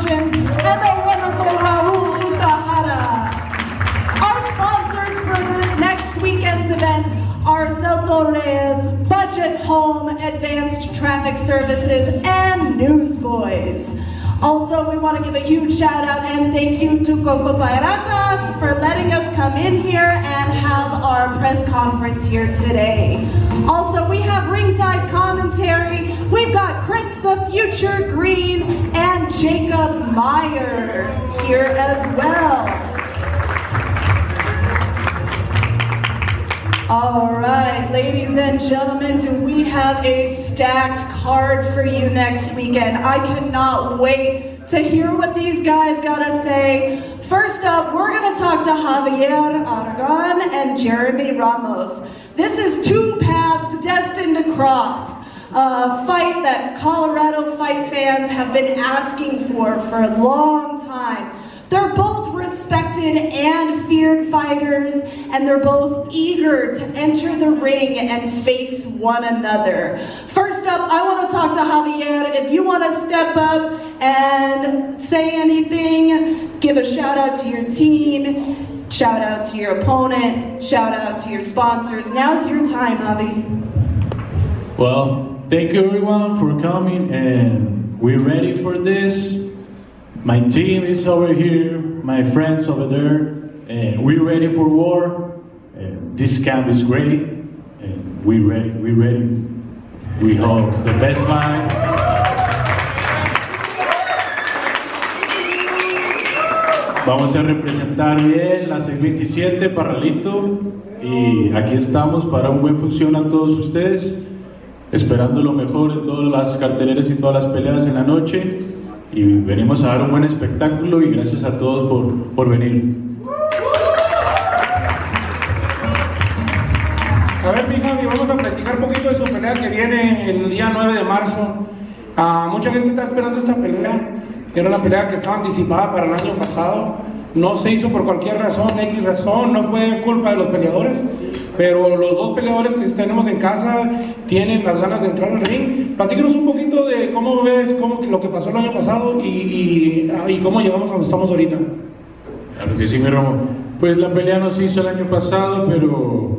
Promotions, and the wonderful Raul Utahara. Our sponsors for the next weekend's event are Celto Reyes, Budget Home, Advanced Traffic Services, and Newsboys. Also, we want to give a huge shout out and thank you to Coco Pairata for letting us come in here and have our press conference here today. Also, we have ringside commentary. We've got Chris the Future Green and Jacob Meyer here as well. All right, ladies and gentlemen, do we have a stacked card for you next weekend? I cannot wait to hear what these guys gotta say. First up, we're gonna talk to Javier Argan and Jeremy Ramos. This is two paths destined to cross. A fight that Colorado fight fans have been asking for a long time. They're both respected and feared fighters, and they're both eager to enter the ring and face one another. First up, I want to talk to Javier. If you want to step up and say anything, give a shout out to your team, shout out to your opponent, shout out to your sponsors. Now's your time, Javi. Well, thank you everyone for coming, and we're ready for this. My team is over here, my friends over there, and we're ready for war. And this camp is great, and we're ready. We hope the best fight. Vamos a representar bien la 627 Parralito, y aquí estamos para una buena función a todos ustedes, esperando lo mejor en todas las carteleras y todas las peleas en la noche. Y venimos a dar un buen espectáculo, y gracias a todos por venir. A ver, mi Javi, vamos a platicar un poquito de su pelea que viene el día 9 de marzo. Mucha gente está esperando esta pelea. Era una pelea que estaba anticipada para el año pasado. No se hizo por cualquier razón, X razón, no fue culpa de los peleadores. Pero los dos peleadores que tenemos en casa tienen las ganas de entrar al ring. Platícanos un poquito de cómo ves lo que pasó el año pasado y cómo llegamos a donde estamos ahorita. Claro que sí, mi Romo. Pues la pelea no se hizo el año pasado, pero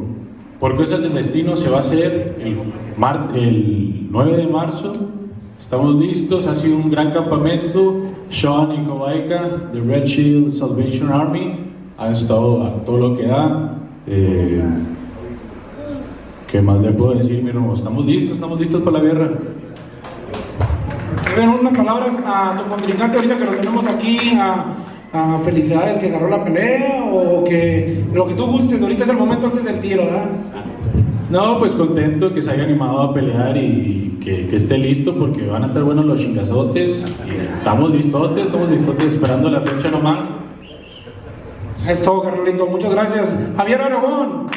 por cosas del destino se va a hacer el 9 de marzo. Estamos listos, ha sido un gran campamento. Sean y Kovaika, de Red Shield Salvation Army, han estado a todo lo que da. ¿Qué más le puedo decir, mi hermano? Estamos listos para la guerra. Unas palabras a tu contrincante ahorita que lo tenemos aquí, felicidades que agarró la pelea, o que lo que tú gustes, ahorita es el momento antes del tiro, ¿verdad? No, pues contento que se haya animado a pelear y que esté listo, porque van a estar buenos los chingazotes. Y estamos listotes esperando la fecha nomás. Es todo, Carlito, muchas gracias. Javier Aragón.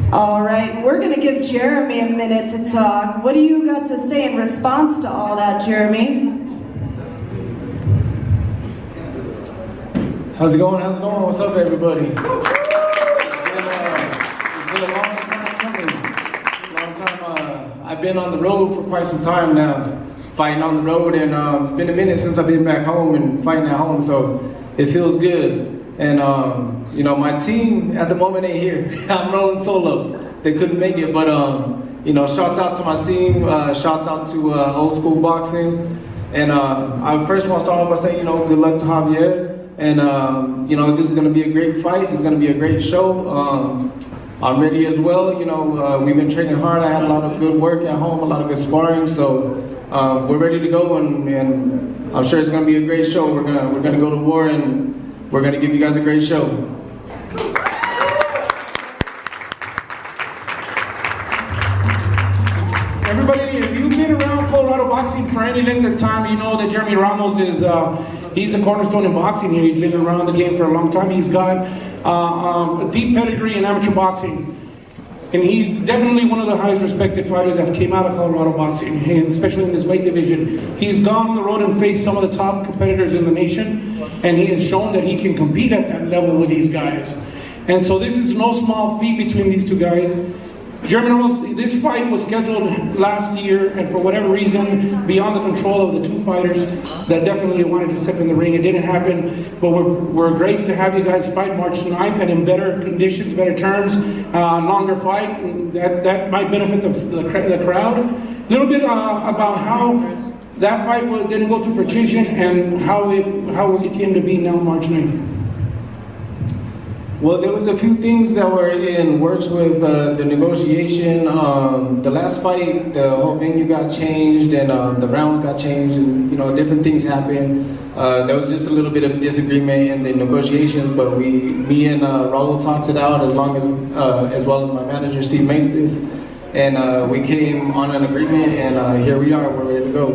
All right, we're going to give Jeremy a minute to talk. What do you got to say in response to all that, Jeremy? How's it going? What's up, everybody? It's been a long time coming. I've been on the road for quite some time now, fighting on the road, and it's been a minute since I've been back home and fighting at home, so it feels good. And you know, my team at the moment ain't here. I'm rolling solo. They couldn't make it, but you know, shouts out to my team. Shouts out to Old School Boxing. And I first want to start off by saying, you know, good luck to Javier. And you know, this is going to be a great fight. This is going to be a great show. I'm ready as well. You know, we've been training hard. I had a lot of good work at home, a lot of good sparring. So we're ready to go, and I'm sure it's going to be a great show. We're gonna go to war, and we're going to give you guys a great show. Everybody, if you've been around Colorado boxing for any length of time, you know that Jeremy Ramos is he's a cornerstone in boxing here. He's been around the game for a long time. He's got a deep pedigree in amateur boxing. And he's definitely one of the highest respected fighters that came out of Colorado boxing, and especially in this weight division. He's gone on the road and faced some of the top competitors in the nation. and he has shown that he can compete at that level with these guys. And so this is no small feat between these two guys. German, this fight was scheduled last year, and for whatever reason, beyond the control of the two fighters that definitely wanted to step in the ring, it didn't happen. But we're graced to have you guys fight March 9th and in better conditions, better terms, longer fight. That might benefit the crowd. A little bit about how that fight didn't go to fruition and how it came to be now March 9th. Well, there was a few things that were in works with the negotiation. The last fight, the whole venue got changed and the rounds got changed, and different things happened. There was just a little bit of disagreement in the negotiations, but me and Raul talked it out as well as my manager Steve Maestas, and we came on an agreement, and here we are. We're ready to go.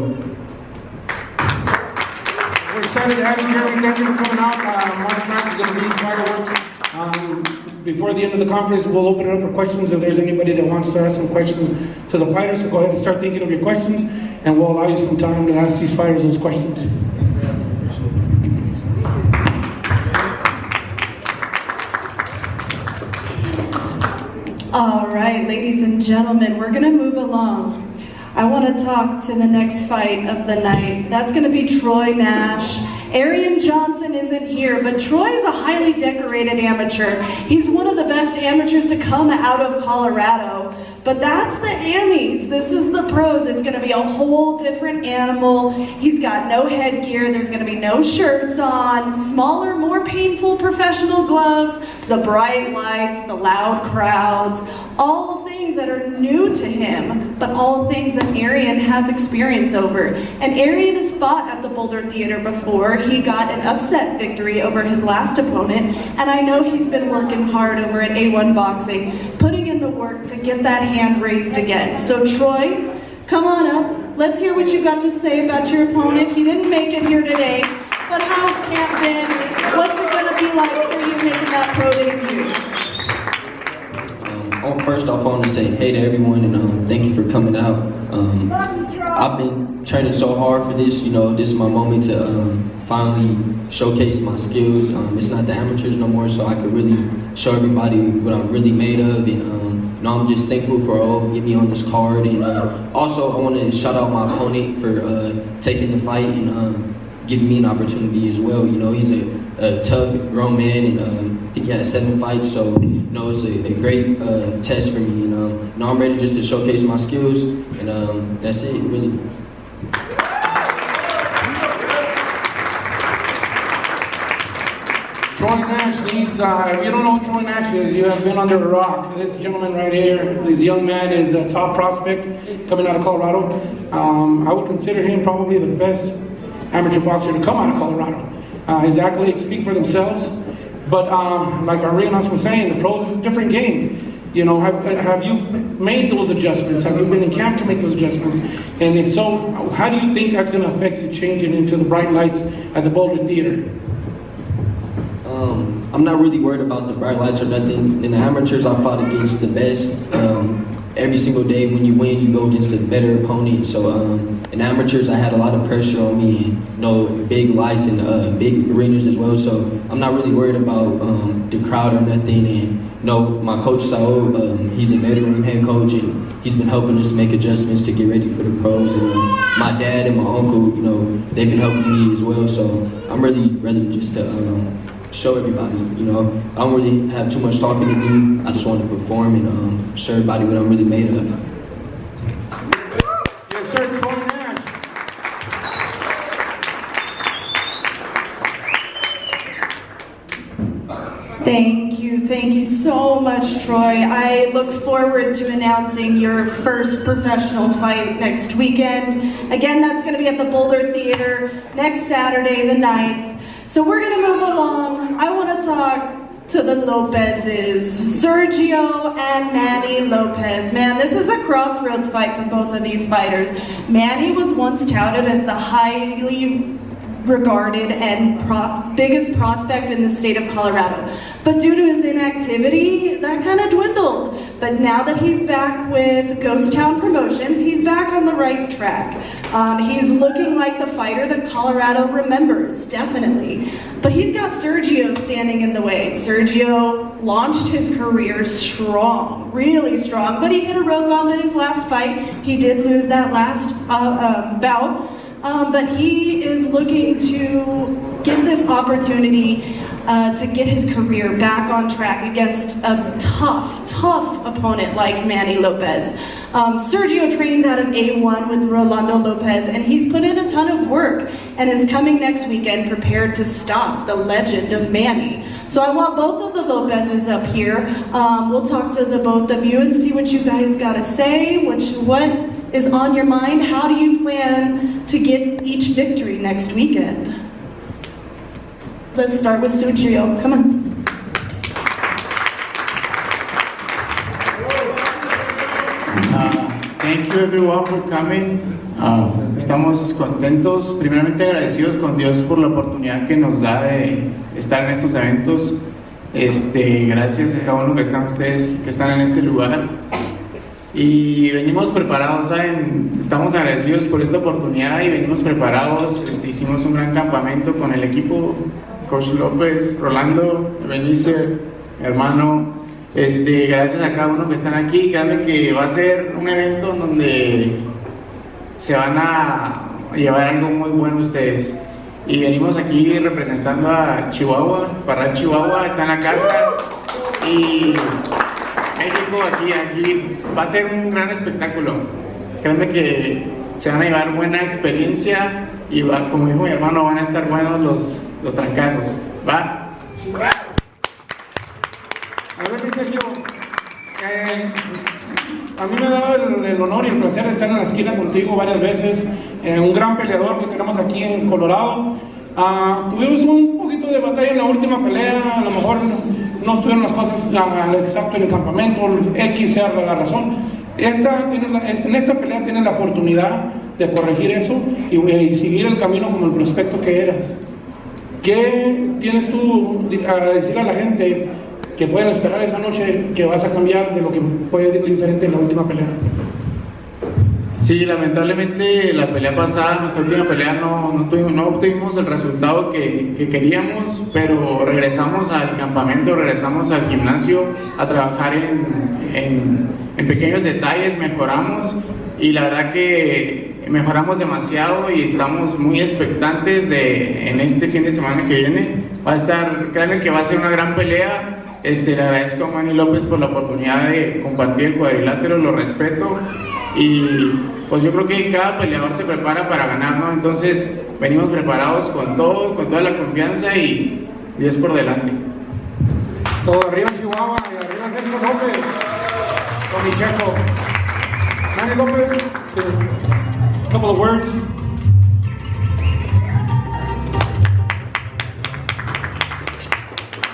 We're excited to have you here. Thank you for coming out. March 9th is going to be fireworks. Before the end of the conference, we'll open it up for questions. If there's anybody that wants to ask some questions to the fighters, so go ahead and start thinking of your questions, and we'll allow you some time to ask these fighters those questions. All right, ladies and gentlemen, we're going to move along. I want to talk to the next fight of the night. That's going to be Troy Nash. Arian Johnson isn't here, but Troy is a highly decorated amateur. He's one of the best amateurs to come out of Colorado. But that's the Amis. This is the pros. It's going to be a whole different animal. He's got no headgear. There's going to be no shirts on. Smaller, more painful professional gloves. The bright lights, the loud crowds. All things that are new to him, but all things that Arian has experience over. And Arian has fought at the Boulder Theater before. He got an upset victory over his last opponent. And I know he's been working hard over at A1 Boxing, putting in the work to get that hand raised again. So Troy, come on up. Let's hear what you got to say about your opponent. He didn't make it here today, but how's camp been? What's it going to be like for you making that pro debut? First off, I want to say hey to everyone, and thank you for coming out. I've been training so hard for this. This is my moment to finally showcase my skills. It's not the amateurs no more, so I could really show everybody what I'm really made of. And I'm just thankful for getting me on this card. And also, I want to shout out my opponent for taking the fight and giving me an opportunity as well. He's a tough, grown man, and I think he had 7 fights, so it's a great test for me. I'm ready just to showcase my skills, and that's it, really. Troy Nash needs, if you don't know who Troy Nash is, you have been under a rock. This gentleman right here, this young man is a top prospect coming out of Colorado. I would consider him probably the best amateur boxer to come out of Colorado. His accolades speak for themselves, but like our Rianos was saying, the pros is a different game. Have you made those adjustments? Have you been in camp to make those adjustments? And if so, how do you think that's going to affect you changing into the bright lights at the Boulder Theater? I'm not really worried about the bright lights or nothing. In the amateurs, I fought against the best. Every single day when you win, you go against a better opponent. So in amateurs, I had a lot of pressure on me, and big lights and big arenas as well. So I'm not really worried about the crowd or nothing. And my coach Saul, he's a veteran head coach, and he's been helping us make adjustments to get ready for the pros. And my dad and my uncle, they've been helping me as well. So I'm really just to show everybody, I don't really have too much talking to do. I just want to perform and show everybody what I'm really made of. Yes, sir, Troy Nash. Thank you so much, Troy. I look forward to announcing your first professional fight next weekend. Again, that's going to be at the Boulder Theater next Saturday, the 9th. So we're going to move along. I want to talk to the Lopezes, Sergio and Manny Lopez. Man, this is a crossroads fight for both of these fighters. Manny was once touted as the highly regarded and biggest prospect in the state of Colorado. But due to his inactivity, that kind of dwindled. But now that he's back with Ghosttown Promotions, he's back on the right track. He's looking like the fighter that Colorado remembers, definitely. But he's got Sergio standing in the way. Sergio launched his career strong, really strong, but he hit a road bump in his last fight. He did lose that last bout, but he is looking to get this opportunity to get his career back on track against a tough opponent like Manny Lopez. Sergio trains out of A1 with Rolando Lopez, and he's put in a ton of work and is coming next weekend prepared to stop the legend of Manny. So I want both of the Lopezes up here. We'll talk to the both of you and see what you guys gotta say, what is on your mind. How do you plan to get each victory next weekend? Let's start with Sergio. Come on. Thank you everyone for coming. Estamos contentos, primeramente agradecidos con Dios por la oportunidad que nos da de estar en estos eventos. Gracias a cada uno que están ustedes, que están en este lugar. Y venimos preparados, ¿saben? Estamos agradecidos por esta oportunidad y venimos preparados. Hicimos un gran campamento con el equipo, Coach López, Rolando, Benicio, hermano. Gracias a cada uno que están aquí. Créanme que va a ser un evento donde se van a llevar algo muy bueno ustedes. Y venimos aquí representando a Chihuahua, Parral Chihuahua, está en la casa. Y México aquí va a ser un gran espectáculo. Créanme que se van a llevar buena experiencia y como dijo mi hermano, van a estar buenos los trancazos. ¿Va? A ver, Sergio, a mí me ha dado el honor y el placer de estar en la esquina contigo varias veces, un gran peleador que tenemos aquí en Colorado. Tuvimos un poquito de batalla en la última pelea, a lo mejor no estuvieron las cosas al exacto en el campamento, X sea la razón. En esta pelea tienes la oportunidad de corregir eso y seguir el camino como el prospecto que eras. ¿Qué tienes tú a decir a la gente que pueden esperar esa noche que vas a cambiar de lo que fue diferente en la última pelea? Sí, lamentablemente la pelea pasada, nuestra última pelea, no obtuvimos el resultado que queríamos, pero regresamos al campamento, regresamos al gimnasio a trabajar en pequeños detalles, mejoramos y la verdad que mejoramos demasiado y estamos muy expectantes en este fin de semana que viene. Créanme que va a ser una gran pelea. Le agradezco a Manny López por la oportunidad de compartir el cuadrilátero, lo respeto y pues yo creo que cada peleador se prepara para ganar, ¿no? Entonces venimos preparados con todo, con toda la confianza y Dios por delante. Todo arriba Chihuahua y arriba Sergio López, con mi checo. Manny López, a couple of words.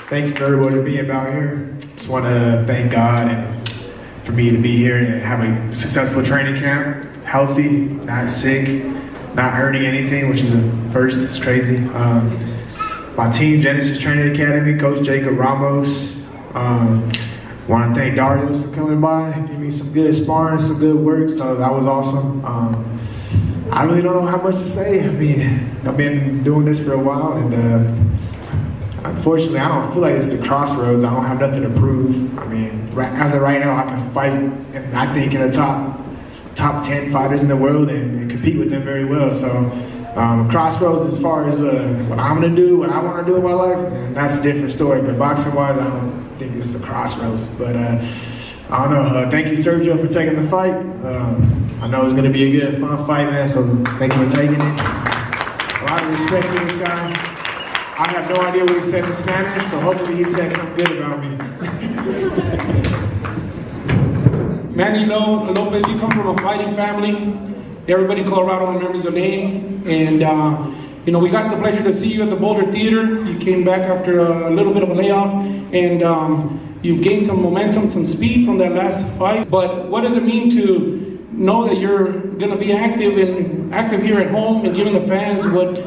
Thank you for everybody being out here. Just want to thank God and for me to be here and have a successful training camp, healthy, not sick, not hurting anything, which is a first. It's crazy. My team, Genesis Training Academy, Coach Jacob Ramos. Want to thank Darius for coming by, give me some good sparring, some good work. So that was awesome. I really don't know how much to say. I mean, I've been doing this for a while, and unfortunately, I don't feel like it's a crossroads. I don't have nothing to prove. I mean, as of right now, I can fight, and I think in the top 10 fighters in the world and compete with them very well. So, crossroads as far as what I'm gonna do, what I want to do in my life, that's a different story. But boxing-wise, I don't think it's a crossroads. But I don't know. Thank you, Sergio, for taking the fight. I know it's gonna be a good, fun fight, man. So thank you for taking it. A lot of respect to this guy. I have no idea what he said in Spanish, so hopefully he said something good about me. Manny Lopez, you come from a fighting family. Everybody in Colorado remembers your name. And, we got the pleasure to see you at the Boulder Theater. You came back after a little bit of a layoff. And you gained some momentum, some speed from that last fight. But what does it mean to know that you're going to be active here at home and giving the fans what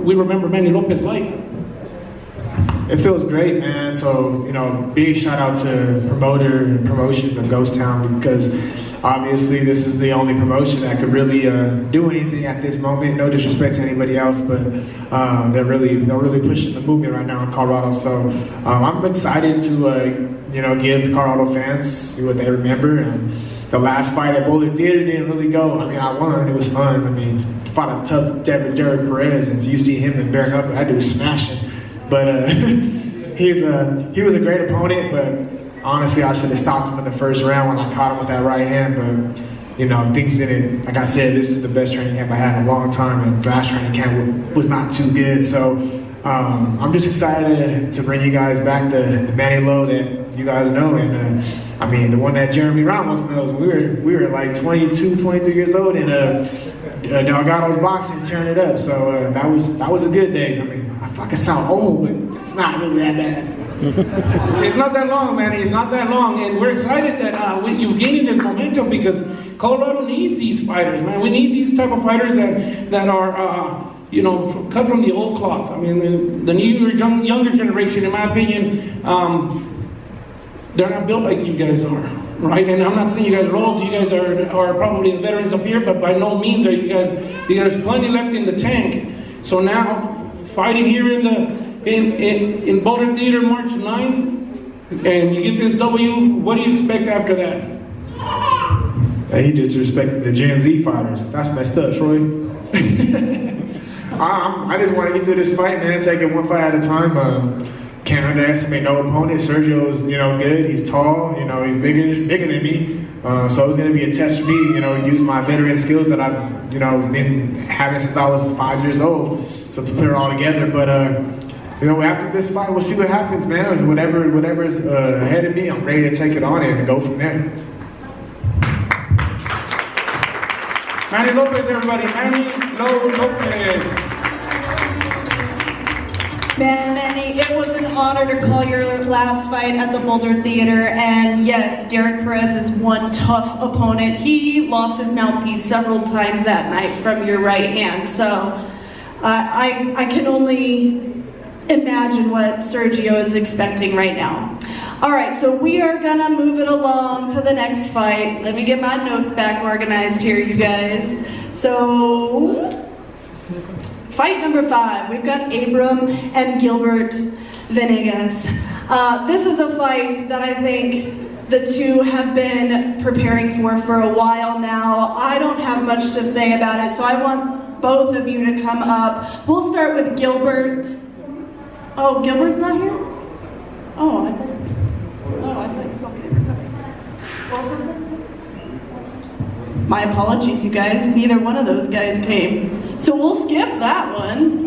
we remember Manny Lopez like? It feels great, man. So, you know, big shout out to promotions of Ghosttown, because obviously this is the only promotion that could really do anything at this moment. No disrespect to anybody else, but they're really pushing the movement right now in Colorado. So I'm excited to you know, give Colorado fans what they remember. And the last fight at Boulder Theater didn't really go. I mean, I won. It was fun. I mean, fought a tough Derek Perez. If you see him in bare knuckle, that dude was smashing. But he was a great opponent. But honestly, I should have stopped him in the first round when I caught him with that right hand. But you know, things didn't. Like I said, this is the best training camp I had in a long time, and last training camp was not too good. So I'm just excited to bring you guys back the Manny Lowe that you guys know, and I mean, the one that Jeremy Ramos knows. We were like 22, 23 years old in Delgado's boxing, tearing it up. So that was a good day. I mean, I fucking sound old, but it's not really that bad. It's not that long, man. It's not that long, and we're excited that you're gaining this momentum, because Colorado needs these fighters, man. We need these type of fighters that are you know, cut from the old cloth. I mean, the younger generation, in my opinion, they're not built like you guys are, right? And I'm not saying you guys are old. You guys are probably the veterans up here, but by no means are you guys. There's plenty left in the tank. So now, fighting here in Boulder Theater, March 9th, and you get this W. What do you expect after that? He disrespected the Gen Z fighters. That's messed up, Troy. I just want to get through this fight, man. Take it one fight at a time. Can't underestimate no opponent. Sergio's, you know, good. He's tall. You know, he's bigger than me. So it's going to be a test for me. You know, use my veteran skills that I've, you know, been having since I was 5 years old. So to put it all together. But you know, after this fight, we'll see what happens, man. Whatever's ahead of me, I'm ready to take it on and go from there. Manny Lopez, everybody. Manny Lopez. Manny, it was an honor to call your last fight at the Boulder Theater, and yes, Derek Perez is one tough opponent. He lost his mouthpiece several times that night from your right hand, so I can only imagine what Sergio is expecting right now. All right, so we are gonna move it along to the next fight. Let me get my notes back organized here, you guys. So, fight number 5, we've got Abram and Gilbert Venegas. This is a fight that I think the two have been preparing for a while now. I don't have much to say about it, so I want both of you to come up. We'll start with Gilbert. Oh, Gilbert's not here? Oh, I thought you told me they were coming. My apologies, you guys. Neither one of those guys came. So we'll skip that one.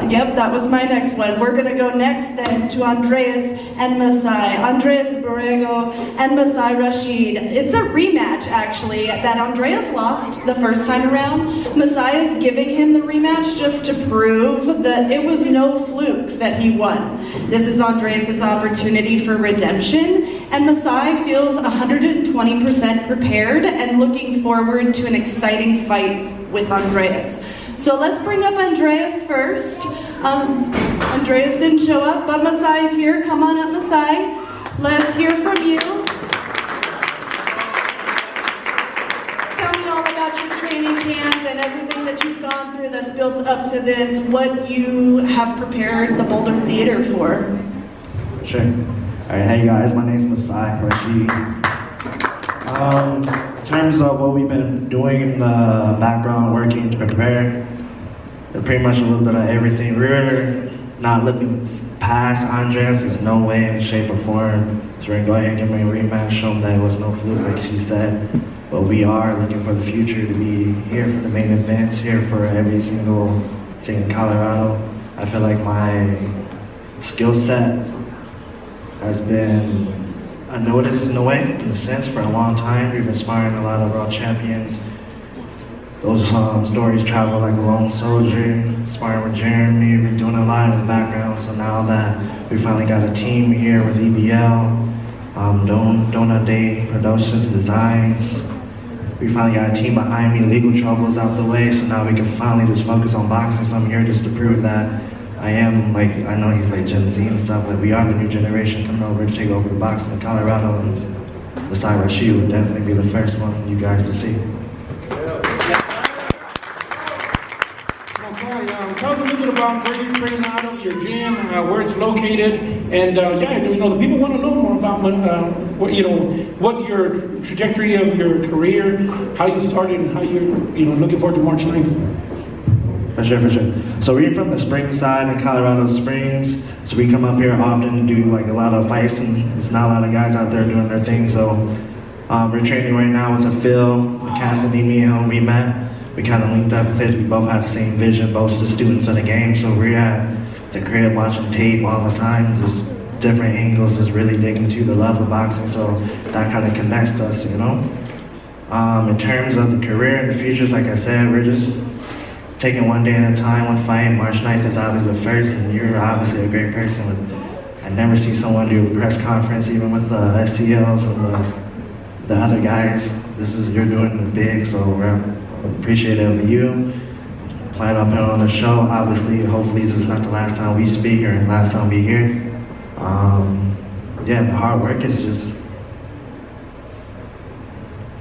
Yep, that was my next one. We're gonna go next then to Andreas and Masai. Andreas Borrego and Masai Rashid. It's a rematch, actually, that Andreas lost the first time around. Masai is giving him the rematch just to prove that it was no fluke that he won. This is Andreas' opportunity for redemption, and Masai feels 120% prepared and looking forward to an exciting fight with Andreas. So let's bring up Andreas first. Andreas didn't show up, but Masai's here. Come on up, Masai. Let's hear from you. Tell me all about your training camp and everything that you've gone through that's built up to this, what you have prepared the Boulder Theater for. Sure. All right, hey guys, my name's Masai Rashid. In terms of what we've been doing in the background, working to prepare, pretty much a little bit of everything. We're not looking past Andreas. There's no way, in shape or form. So we're gonna go ahead and give him a rematch, show him that it was no fluke, like she said. But we are looking for the future to be here for the main events, here for every single thing in Colorado. I feel like my skill set has been unnoticed in a way, in a sense, for a long time. We've been sparring a lot of world champions. Those stories travel like a lone soldier, sparring with Jeremy. We've been doing a lot in the background, so now that we finally got a team here with EBL, Donut Day Productions Designs, we finally got a team behind me, legal trouble is out the way, so now we can finally just focus on boxing. So I'm here just to prove that I know he's like Gen Z and stuff, but we are the new generation coming over to take over the boxing in Colorado, and beside Rashid would definitely be the first one you guys will see. Tell us a little bit about where you train out of, your gym, where it's located, and the people want to know more about what your trajectory of your career, how you started, and how you're looking forward to March 9th. For sure. So we're from the Springs side in Colorado Springs. So we come up here often and do like a lot of fights, and there's not a lot of guys out there doing their thing. So we're training right now with Phil, Cassidy, me, and him. We met. We kind of linked up because we both have the same vision, both the students of the game. So we're at the crib watching tape all the time, just different angles, just really digging into the love of boxing. So that kind of connects us, In terms of the career and the futures, like I said, we're just taking one day at a time, one fight. March 9th is obviously the first, and you're obviously a great person. I never see someone do a press conference, even with the SCLs and the other guys. You're doing it big, so we're appreciative of you. Plan on putting on the show. Obviously, hopefully this is not the last time we speak or last time we here. The hard work is just,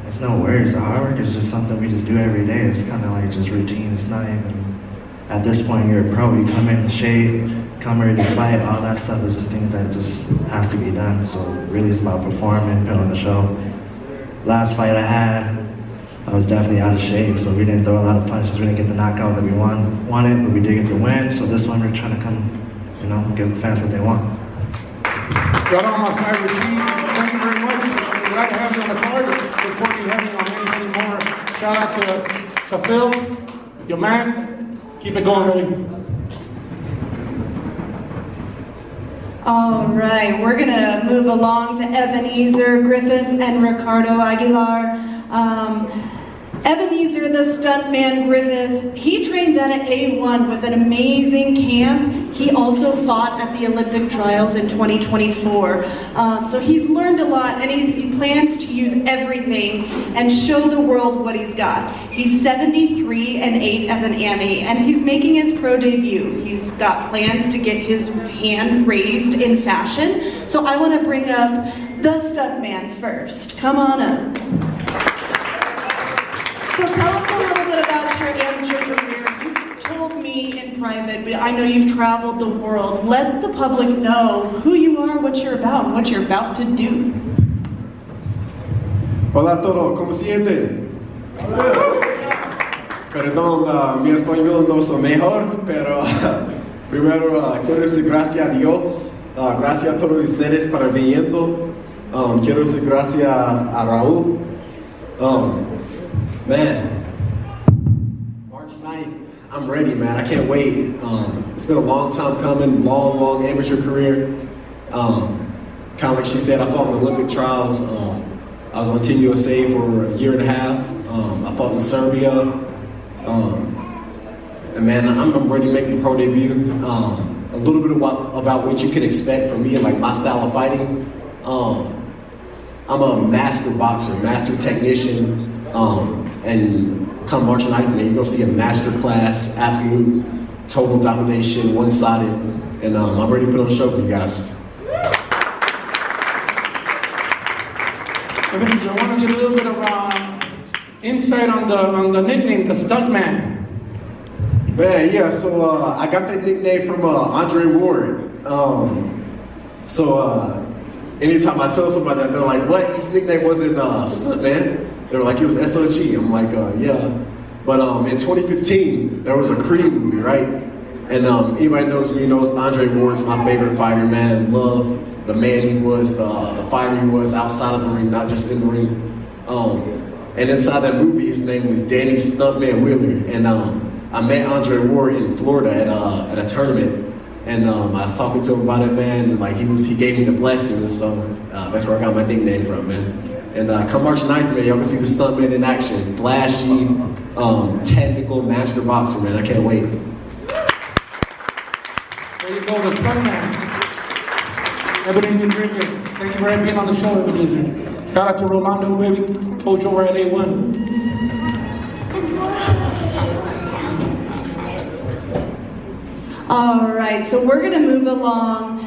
there's no words. The hard work is just something we just do every day. It's kind of like just routine. It's not even, at this point you're a pro, you come in shape, come ready to fight, all that stuff is just things that just has to be done. So really it's about performing, putting on the show. Last fight I had, I was definitely out of shape, so we didn't throw a lot of punches. We didn't get the knockout that we wanted, but we did get the win. So this one we're trying to come, give the fans what they want. Right on my side, Rashid. Thank you very much. I'm glad to have you on the card. Look forward to having you on many more. Shout out to Phil, your man. Keep it going, baby. All right, we're gonna move along to Ebenezer Griffith and Ricardo Aguilar. Ebenezer, the stuntman Griffith, he trains at an A1 with an amazing camp. He also fought at the Olympic trials in 2024. So he's learned a lot, and he plans to use everything and show the world what he's got. He's 73-8 as an AMI, and he's making his pro debut. He's got plans to get his hand raised in fashion. So I want to bring up the stuntman first. Come on up. So tell us a little bit about your amateur career. You've told me in private, but I know you've traveled the world. Let the public know who you are, what you're about, and what you're about to do. Hola a todos, ¿cómo siente? Perdón, mi español no es lo mejor, pero primero quiero decir gracias a Dios, gracias a todos ustedes para viniendo. Quiero decir gracias a Raúl. Man, March 9th, I'm ready, man. I can't wait. It's been a long time coming, long amateur career. Kind of like she said, I fought in the Olympic trials. I was on Team USA for a year and a half. I fought in Serbia. And man, I'm ready to make the pro debut. A little bit about what you can expect from me and like my style of fighting. I'm a master boxer, master technician. And come March 9th, man, you're gonna see a master class, absolute, total domination, one-sided, and I'm ready to put on a show for you guys. I want to get a little bit of insight on the nickname, the Stuntman. Man, yeah, so I got that nickname from Andre Ward. Anytime I tell somebody that, they're like, what? His nickname wasn't Stuntman. They were like, it was SOG. I'm like, yeah. But in 2015, there was a Creed movie, right? And anybody knows me knows Andre Ward's my favorite fighter, man. Love the man he was, the fighter he was outside of the ring, not just in the ring. And inside that movie, his name was Danny Stuntman Wheeler. And I met Andre Ward in Florida at a tournament. And I was talking to him about it, man. And like he gave me the blessings. So that's where I got my nickname from, man. And come March 9th, man, y'all can see the Stuntman in action. Flashy, technical, master boxer, man. I can't wait. There you go, the Stuntman. Ebenezer Griffith. Thank you for being on the show, Ebenezer. Shout out to Rolando, baby, coach over at A1. All right, so we're gonna move along.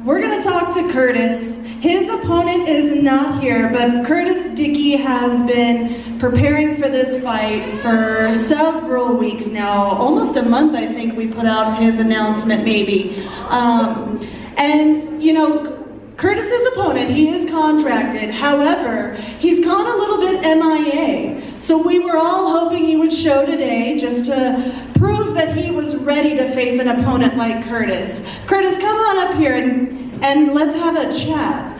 We're gonna talk to Curtis. His opponent is not here, but Curtis Dickey has been preparing for this fight for several weeks now, almost a month I think we put out his announcement maybe. And you know, Curtis's opponent, he is contracted, however, he's gone a little bit MIA. So we were all hoping he would show today just to prove that he was ready to face an opponent like Curtis. Curtis, come on up here and let's have a chat.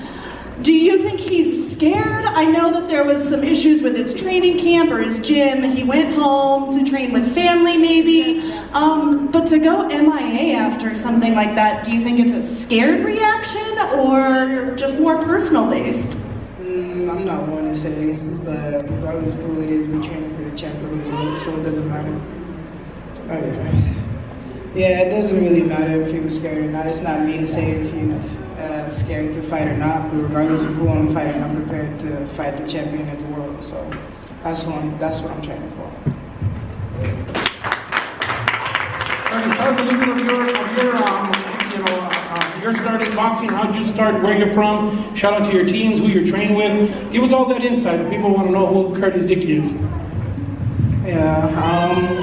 Do you think he's scared? I know that there was some issues with his training camp or his gym. He went home to train with family maybe. But to go MIA after something like that, do you think it's a scared reaction or just more personal based? I'm not one to say, but regardless of who it is, we're training for the champion of the world, so it doesn't matter. Yeah, it doesn't really matter if he was scared or not. It's not me to say if he was scared to fight or not, but regardless of who I'm fighting, I'm prepared to fight the champion of the world. So that's what I'm training for. Tell us a little bit of your starting boxing. How'd you start? Where you're from? Shout out to your teams, who you're training with. Give us all that insight. People want to know who Curtis Dickey is. Yeah,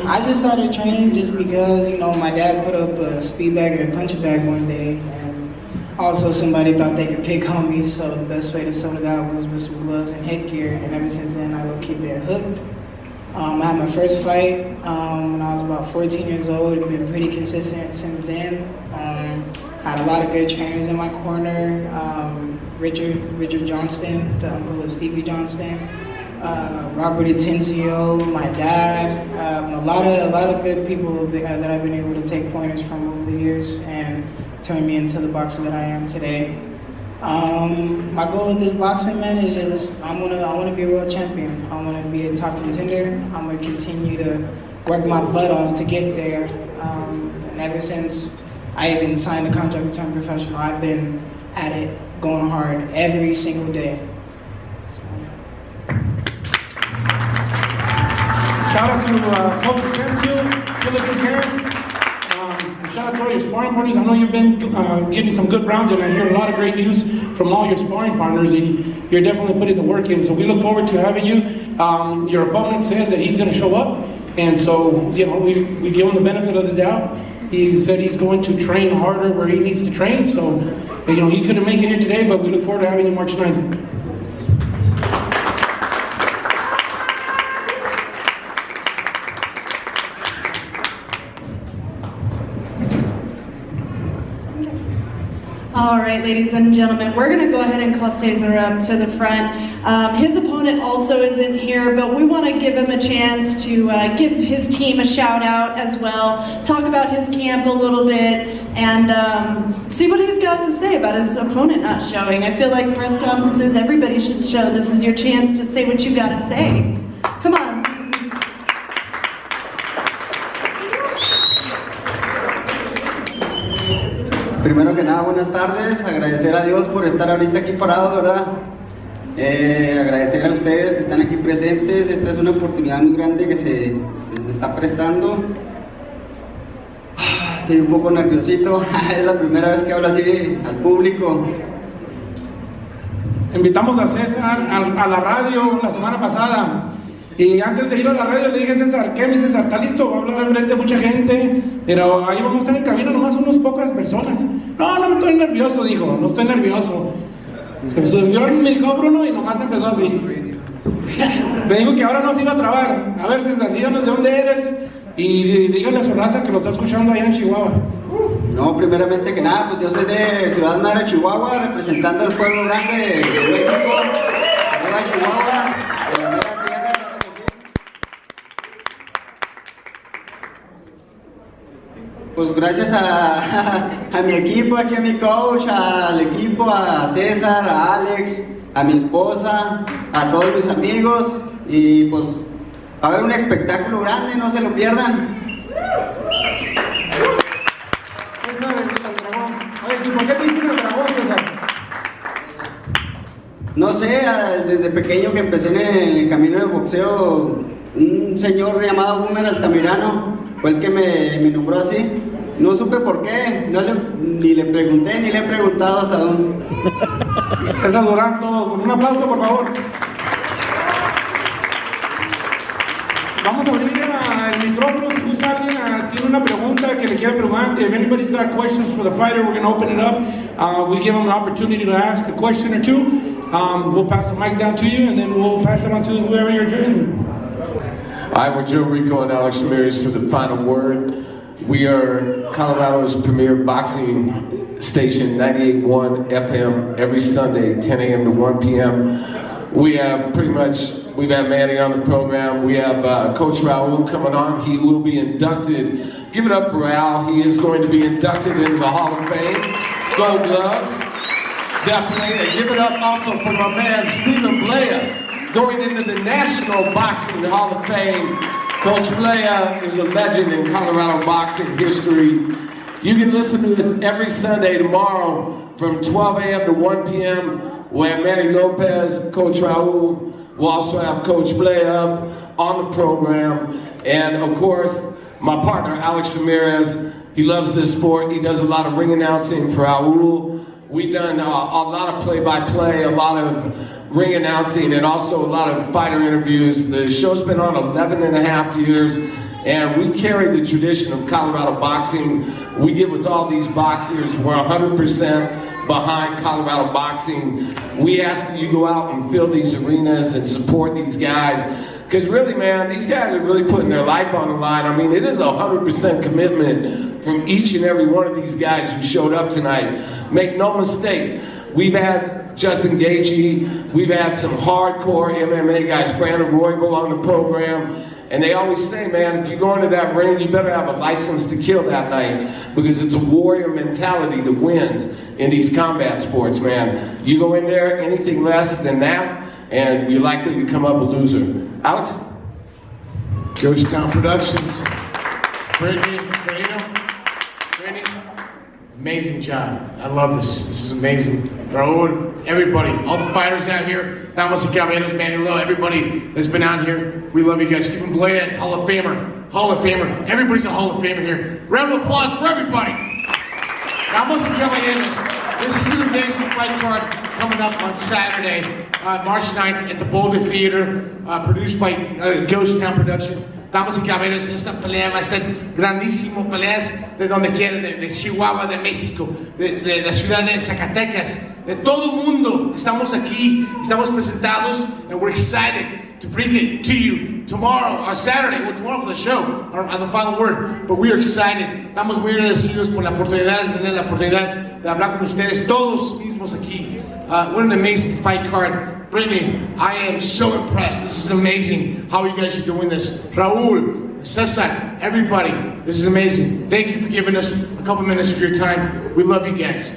I just started training just because, you know, my dad put up a speed bag and a punch bag one day, and also somebody thought they could pick on me, so the best way to sum it out was with some gloves and headgear, and ever since then I low-key been hooked. I had my first fight when I was about 14 years old, and been pretty consistent since then. Had a lot of good trainers in my corner, Richard Johnston, the uncle of Stevie Johnston. Robert Atencio, my dad, a lot of good people that I've been able to take pointers from over the years and turn me into the boxer that I am today. My goal with this boxing, man, is just I want to be a world champion. I want to be a top contender. I'm going to continue to work my butt off to get there. And ever since I even signed the contract to turn professional, I've been at it, going hard every single day. Shout out to Coach Atencio, Gilligan's hair. Shout out to all your sparring partners. I know you've been giving some good rounds, and I hear a lot of great news from all your sparring partners. And you're definitely putting the work in, so we look forward to having you. Your opponent says that he's going to show up, and so you know we give him the benefit of the doubt. He said he's going to train harder where he needs to train. So you know he couldn't make it here today, but we look forward to having you March 9th. All right, ladies and gentlemen, we're going to go ahead and call Cesar up to the front. His opponent also isn't here, but we want to give him a chance to give his team a shout out as well, talk about his camp a little bit, and see what he's got to say about his opponent not showing. I feel like press conferences, everybody should show. This is your chance to say what you got to say. Come on, Cesar. Primero que nada, buenas tardes, agradecer a Dios por estar ahorita aquí parados, ¿verdad? Agradecer a ustedes que están aquí presentes. Esta es una oportunidad muy grande que se está prestando. Estoy un poco nerviosito, es la primera vez que hablo así al público. Invitamos a César a la radio la semana pasada. Y antes de ir a la radio le dije a César, ¿qué mi César? ¿Está listo? Va a hablar enfrente de mucha gente, pero ahí vamos a estar en camino nomás unas pocas personas. No estoy nervioso, dijo, no estoy nervioso. Se subió el micrófono y nomás empezó así. Me dijo que ahora no se iba a trabar. A ver, César, díganos de dónde eres y díganle a su raza que lo está escuchando allá en Chihuahua. No, primeramente que nada, pues yo soy de Ciudad Madre, Chihuahua, representando al pueblo grande de México, arriba Chihuahua, de la mera sierra, claro que sí. Pues gracias a mi equipo, aquí a mi coach, al equipo, a César, a Alex, a mi esposa, a todos mis amigos, y pues va a haber un espectáculo grande, no se lo pierdan. César, el dragón. Oye, ¿por qué te dicen el dragón, César? No sé, desde pequeño que empecé en el camino del boxeo, un señor llamado Boomer Altamirano fue el que me nombró así. No supe por qué, ni le pregunté, ni le he preguntado hasta aún. César Durán, todos, un aplauso por favor. Vamos a abrir el micrófono si gusta alguien tiene una pregunta que le quiera preguntar. If anybody's got questions for the fighter, we're going to open it up. We give them an opportunity to ask a question or two. We'll pass the mic down to you, and then we'll pass it on to whoever you're addressing. Hi, we're Joe Rico and Alex Ramirez for the final word. We are Colorado's premier boxing station, 98.1 FM, every Sunday, 10 a.m. to 1 p.m. We have we've had Manny on the program. We have Coach Raul coming on. He will be inducted. Give it up for Al. He is going to be inducted into the Hall of Fame. Gold gloves, definitely. And give it up also for my man, Stephen Blea, going into the National Boxing Hall of Fame. Coach Blea is a legend in Colorado boxing history. You can listen to us every Sunday tomorrow from 12 a.m. to 1 p.m. We'll have Manny Lopez, Coach Raul. We'll also have Coach Blea up on the program. And of course, my partner, Alex Ramirez. He loves this sport. He does a lot of ring announcing for Raul. We've done a lot of play-by-play, a lot of ring announcing, and also a lot of fighter interviews. The show's been on 11 and a half years, and we carry the tradition of Colorado boxing. We get with all these boxers. We're 100% behind Colorado boxing. We ask that you go out and fill these arenas and support these guys. Because really, man, these guys are really putting their life on the line. I mean, it is 100% commitment from each and every one of these guys who showed up tonight. Make no mistake, we've had Justin Gaethje, we've had some hardcore MMA guys, Brandon Roybal on the program, and they always say, man, if you go into that ring, you better have a license to kill that night, because it's a warrior mentality that wins in these combat sports, man. You go in there, anything less than that, and you're likely to come up a loser. Alex? Ghosttown Productions. Brittany, amazing job. I love this. This is amazing. Raul, everybody, all the fighters out here, Damas y Caballeros, Manny Lo, everybody that's been out here, we love you guys. Stephen Blea, Hall of Famer. Everybody's a Hall of Famer here. Round of applause for everybody. Damas y Caballeros, this is an amazing fight card coming up on Saturday, March 9th at the Boulder Theater, produced by Ghosttown Productions. Damas y caballeros, esta pelea va a ser grandísimo, peleas de donde quiera, de Chihuahua, de México, de la ciudad de Zacatecas, de todo el mundo. Estamos aquí, estamos presentados, and we're excited to bring it to you tomorrow, or Saturday, well, tomorrow for the show, on the final word. But we are excited. Estamos muy agradecidos por la oportunidad de tener la oportunidad de hablar con ustedes, todos mismos aquí. What an amazing fight card. Brittany, I am so impressed. This is amazing how you guys are doing this. Raul, Cesar, everybody, this is amazing. Thank you for giving us a couple minutes of your time. We love you guys.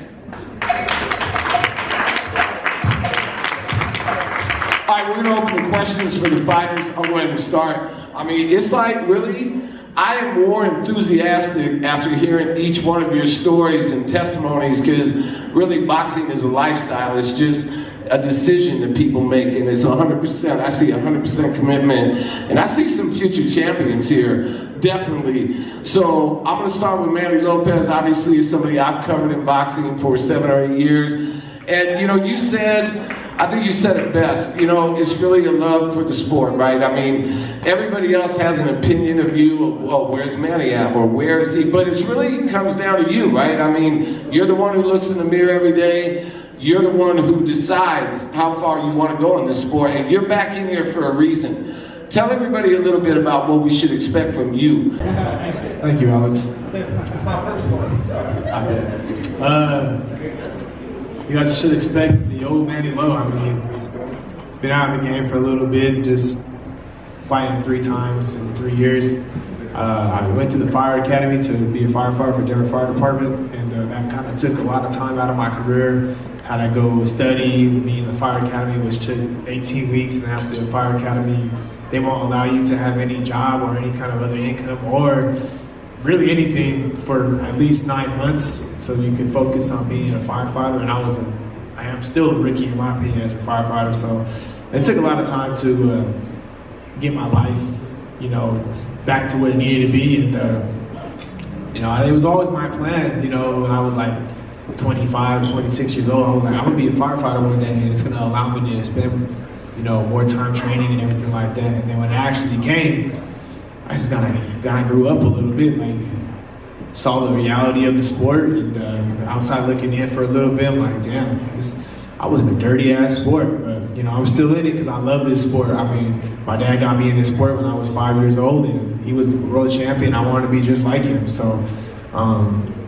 All right, we're going to open the questions for the fighters. I'll go ahead and start. I mean, it's like, really, I am more enthusiastic after hearing each one of your stories and testimonies, because really boxing is a lifestyle. It's just a decision that people make, and it's 100%, I see 100% commitment, and I see some future champions here, definitely. So I'm going to start with Manny Lopez. Obviously, is somebody I've covered in boxing for 7 or 8 years, and you know, you said, I think you said it best, you know, it's really a love for the sport, right? I mean, everybody else has an opinion of you, of, oh, where's Manny at, or where is he, but it really comes down to you, right? I mean, you're the one who looks in the mirror every day. You're the one who decides how far you want to go in this sport, and you're back in here for a reason. Tell everybody a little bit about what we should expect from you. Thank you, Alex. You guys should expect the old Manny Lo. I mean, been out of the game for a little bit, just fighting 3 times in 3 years. I went to the fire academy to be a firefighter for Denver Fire Department, and that kind of took a lot of time out of my career. Had I go study, me in the fire academy, which took 18 weeks, and after the fire academy, they won't allow you to have any job or any kind of other income or really anything for at least 9 months, so you can focus on being a firefighter. And I am still a rookie in my opinion as a firefighter, so it took a lot of time to get my life, you know, back to where it needed to be. And You know, it was always my plan, you know, when I was like 25, 26 years old, I was like, I'm gonna be a firefighter one day, and it's gonna allow me to spend, you know, more time training and everything like that. And then when it actually came, I just kind of grew up a little bit, like saw the reality of the sport, and outside looking in for a little bit, I'm like, damn, I was in a dirty ass sport, but you know, I was still in it because I love this sport. I mean, my dad got me in this sport when I was 5 years old, and he was the world champion. I wanted to be just like him. So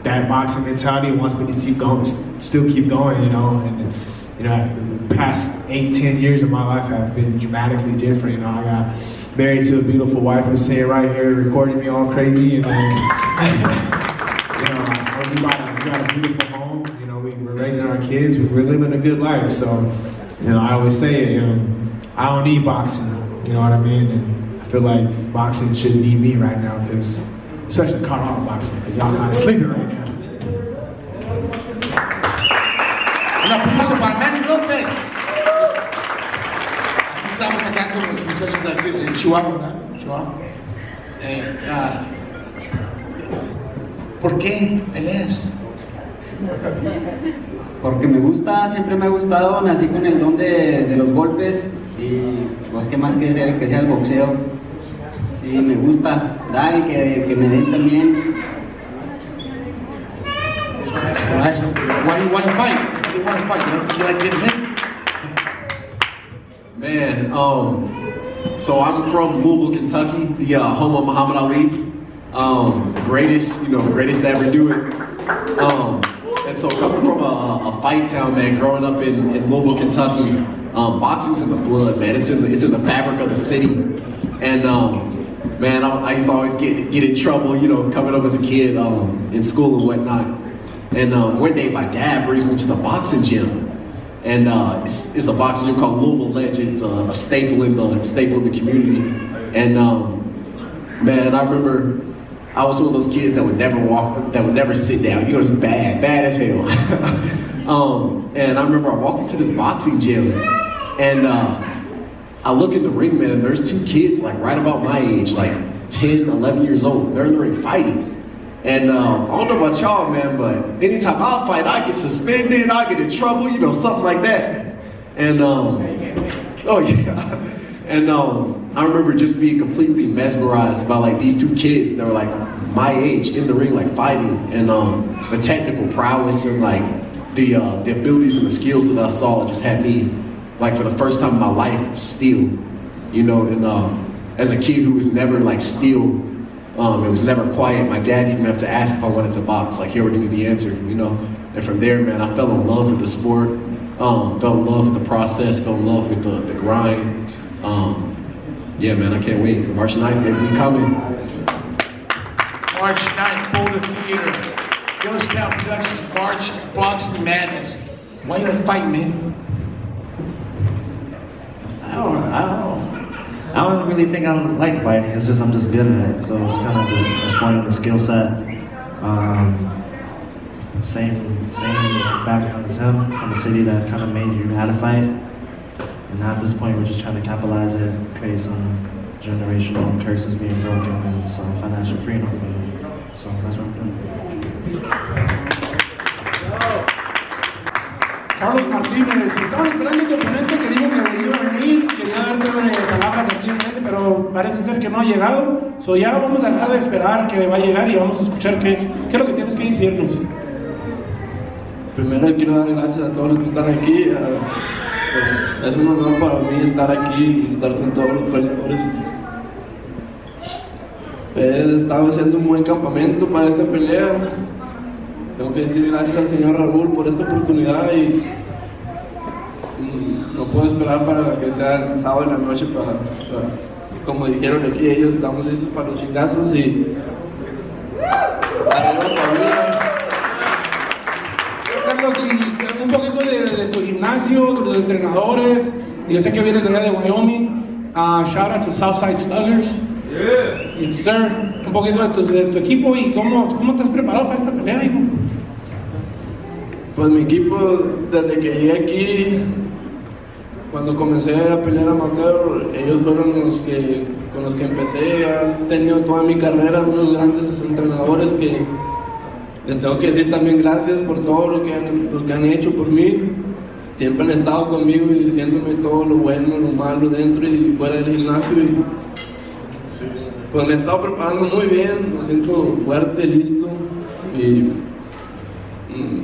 that boxing mentality wants me to keep going, still keep going, you know. And you know, the past 8-10 years of my life have been dramatically different. You know, I got married to a beautiful wife who's sitting right here recording me all crazy, and then you know, we got a beautiful home. You know, we're raising our kids. We're living a good life. So, you know, I always say it. You know, I don't need boxing. You know what I mean? And I feel like boxing shouldn't need me right now, because, especially Colorado boxing, because y'all kind of sleeping right now. Un aplauso para Manny López. Aquí estamos acá con los muchachos de aquí de Chihuahua, ¿verdad? Chihuahua. ¿Por qué peleas? Porque me gusta, siempre me ha gustado, nací con el don de los golpes y pues qué más que sea el boxeo. Sí, me gusta dar y que me den también. Excellent. Why do you want to fight? Why do you want to fight? You like getting hit? Man, so I'm from Louisville, Kentucky, the home of Muhammad Ali, greatest to ever do it. And so coming from a fight town, man, growing up in Louisville, Kentucky, boxing's in the blood, man. It's in the fabric of the city. And man, I used to always get in trouble, you know, coming up as a kid in school and whatnot. And one day my dad brings me to the boxing gym. And it's a boxing gym called Louisville Legends, a staple in the community. And man, I remember I was one of those kids that would never sit down. You know, it's bad as hell. And I remember I walk into this boxing gym, and I look at the ring, man, and there's two kids like right about my age, like 10, 11 years old. They're in the ring fighting. And I don't know about y'all, man, but anytime I fight, I get suspended, I get in trouble, you know, something like that. And oh yeah. And I remember just being completely mesmerized by like these two kids that were like my age in the ring, like fighting, and the technical prowess and like the abilities and the skills that I saw just had me like for the first time in my life still, you know. And as a kid who was never like still, it was never quiet. My dad didn't even have to ask if I wanted to box. Like he already knew the answer, you know. And from there, man, I fell in love with the sport, fell in love with the process, fell in love with the grind. Yeah, man, I can't wait. March 9th, baby, we coming. March 9th, Boulder Theater. Ghosttown Productions, March, Boxing Madness. Why you like fighting, man? I don't really think I like fighting. It's just I'm just good at it. So it's kind of just exploring the skill set. Same background as him, from a city that kind of made you how to fight. And now at this point, we're just trying to capitalize it, create some generational curses being broken, and some financial freedom for them. So that's what I'm doing. Carlos Martínez, estaba esperando tu oponente que dijo que iba a venir, quería darte palabras aquí en frente, pero parece ser que no ha llegado. So ya vamos a dejar de esperar que va a llegar y vamos a escuchar qué es lo que tienes que decirnos. Primero quiero dar gracias a todos los que están aquí. Pues, es un honor para mí estar aquí y estar con todos los peleadores. He estado haciendo un buen campamento para esta pelea. Tengo que decir gracias al señor Raúl por esta oportunidad y no puedo esperar para que sea el sábado en la noche para como dijeron aquí ellos, estamos listos para los chingazos y arriba familia. Carlos, y un poquito de tu gimnasio, de los entrenadores. Yo sé que vienes de allá de Wyoming. Shout out to Southside Sluggers. Yeah. Yes, sir. Un poquito de tu equipo y cómo estás preparado para esta pelea, hijo. Pues mi equipo, desde que llegué aquí, cuando comencé a pelear amateur, ellos fueron con los que empecé. Han tenido toda mi carrera unos grandes entrenadores que les tengo que decir también gracias por todo lo que han hecho por mí. Siempre han estado conmigo y diciéndome todo lo bueno, lo malo dentro y fuera del gimnasio. Y pues me he estado preparando muy bien, me siento fuerte, listo y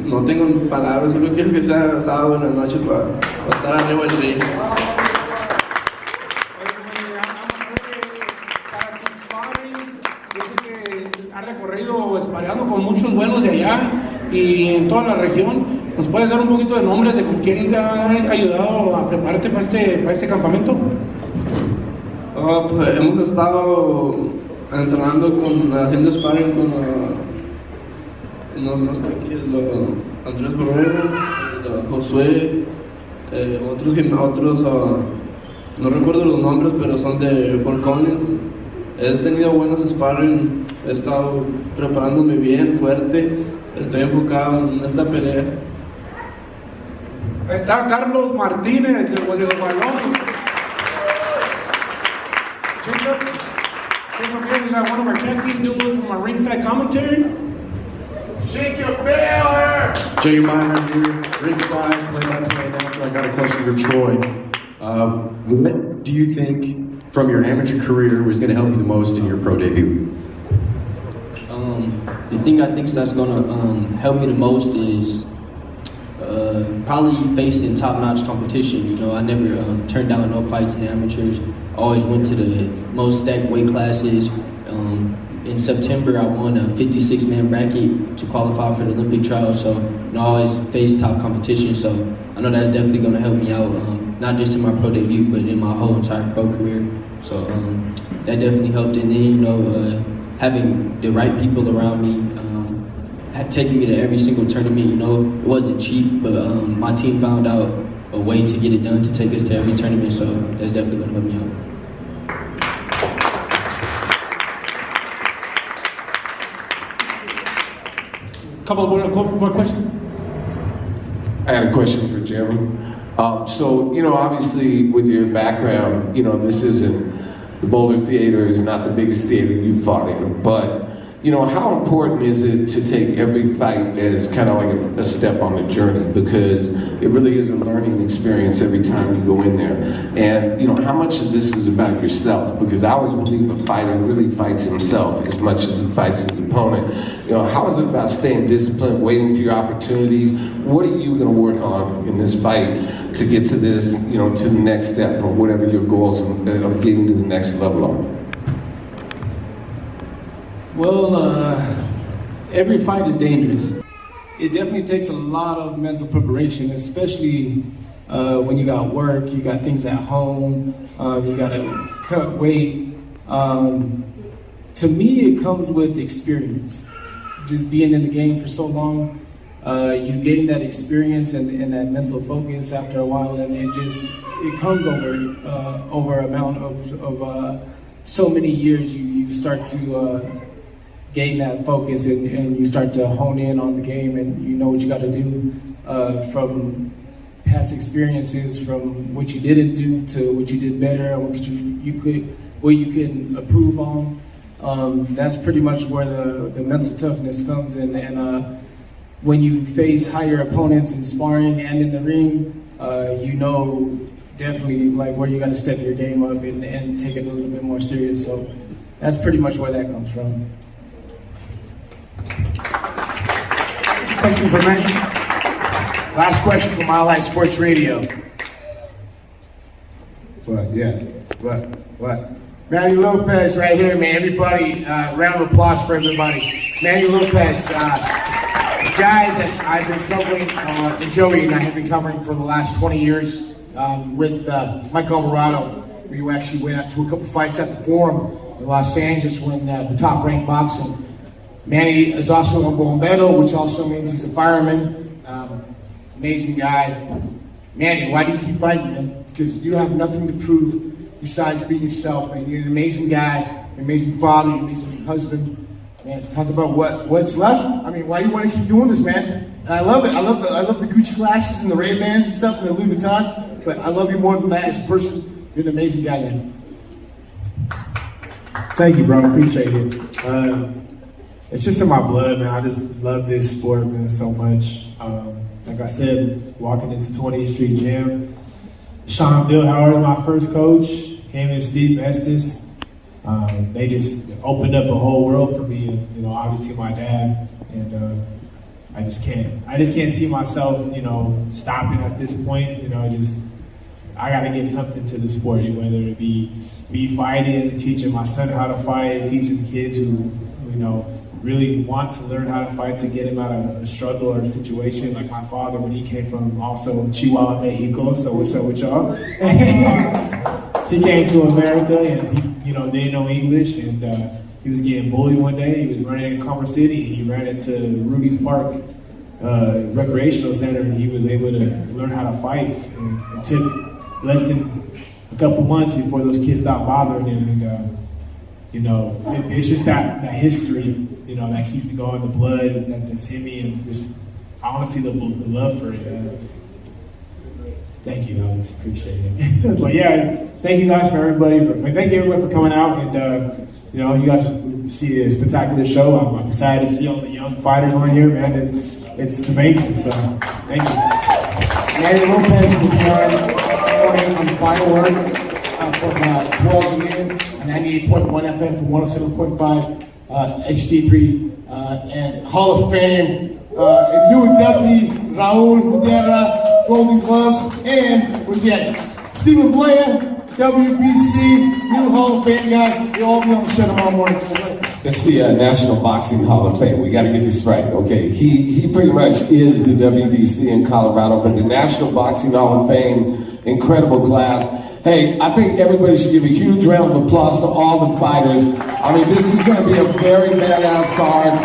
no tengo palabras, solo quiero que sea sábado en la noche para estar arriba del ring. Para tus padres, yo sé que has recorrido espareando con muchos buenos de allá y en toda la región. ¿Nos puedes dar un poquito de nombres de con quién te ha ayudado a prepararte para este campamento? Pues hemos estado entrenando haciendo sparring con no sé aquí, Andrés Borrero, Josué, otros no recuerdo los nombres, pero son de Fort Collins. He tenido buenos sparring, he estado preparándome bien, fuerte, estoy enfocado en esta pelea. Está Carlos Martínez, el juez de balón. We got one of our tag team duels from our ringside commentary. Shake your bell! Jay Meyer here, ringside, play-by-play announcer. I got a question for Troy. What do you think from your amateur career was going to help you the most in your pro debut? The thing I think that's going to help me the most is probably facing top-notch competition. You know, I never turned down no fights in the amateurs. Always went to the most stacked weight classes. In September, I won a 56-man bracket to qualify for the Olympic trials. So, I always face top competition. So, I know that's definitely going to help me out, not just in my pro debut, but in my whole entire pro career. So, that definitely helped. And then, having the right people around me, taking me to every single tournament. You know, it wasn't cheap, but my team found out a way to get it done, to take us to every tournament. So, that's definitely going to help me out. Couple more questions. I had a question for Jeremy. So, you know, obviously with your background, you know, this isn't, the Boulder Theater is not the biggest theater you fought in, but, you know, how important is it to take every fight as kind of like a step on the journey? Because it really is a learning experience every time you go in there. And, you know, how much of this is about yourself? Because I always believe a fighter really fights himself as much as he fights his opponent. You know, how is it about staying disciplined, waiting for your opportunities? What are you going to work on in this fight to get to this, you know, to the next step or whatever your goals of getting to the next level are? Well, every fight is dangerous. It definitely takes a lot of mental preparation, especially when you got work, you got things at home, you got to cut weight. To me, it comes with experience. Just being in the game for so long, you gain that experience and that mental focus after a while, and it comes over amount of so many years. You start to gain that focus and you start to hone in on the game, and you know what you got to do from past experiences, from what you didn't do to what you did better, and what you can improve on. That's pretty much where the mental toughness comes in. And when you face higher opponents in sparring and in the ring, you know definitely like where you got to step your game up and take it a little bit more serious. So that's pretty much where that comes from. Question for Manny. Last question from Mile High Sports Radio. What? Manny Lopez right here, man. Everybody, round of applause for everybody. Manny Lopez, a guy that I've been covering, and Joey and I have been covering for the last 20 years with Mike Alvarado. We actually went out to a couple fights at the Forum in Los Angeles when the top-ranked boxing. Manny is also a bombero, which also means he's a fireman. Amazing guy. Manny, why do you keep fighting, man? Because you have nothing to prove besides being yourself, man. You're an amazing guy, an amazing father, an amazing husband. Man, talk about what's left. I mean, why do you want to keep doing this, man? And I love it. I love the Gucci glasses and the Ray-Bans and stuff and the Louis Vuitton. but I love you more than that as a person. You're an amazing guy, man. Thank you, bro. Appreciate it. It's just in my blood, man. I just love this sport, man, so much. Like I said, walking into 20th Street Gym, Sean Billhauer is my first coach. Him and Steve Estes, they just opened up a whole world for me. And, you know, obviously my dad, and I just can't see myself, you know, stopping at this point. You know, I got to give something to the sport, whether it be fighting, teaching my son how to fight, teaching kids who, you know, really want to learn how to fight to get him out of a struggle or a situation. Like my father, when he came from also Chihuahua, Mexico, so what's up with y'all? He came to America and he, you know, didn't know English, and he was getting bullied one day. He was running in Commerce City. He ran into Ruby's Park recreational center, and he was able to learn how to fight. And it took less than a couple months before those kids stopped bothering him. And you know, it's just that history, you know, that keeps me going, the blood that's in me, and just I want to see the love for it. Thank you, Alex. Appreciate it. But yeah, thank you guys for everybody. Thank you everyone for coming out, and you know, you guys see a spectacular show. I'm excited to see all the young fighters on here, man. It's amazing. So thank you. Manny Lopez will be on the final word from 12 noon, 98.1 FM from 107.5 HD3, and Hall of Fame, new inductee Raul Madera, Golden Gloves, and where's he at? Stephen Blaya, WBC, new Hall of Fame guy. They'll all be on the show tomorrow morning. It's the National Boxing Hall of Fame. We got to get this right, okay? He pretty much is the WBC in Colorado, but the National Boxing Hall of Fame, incredible class. Hey, I think everybody should give a huge round of applause to all the fighters. I mean, this is going to be a very badass card.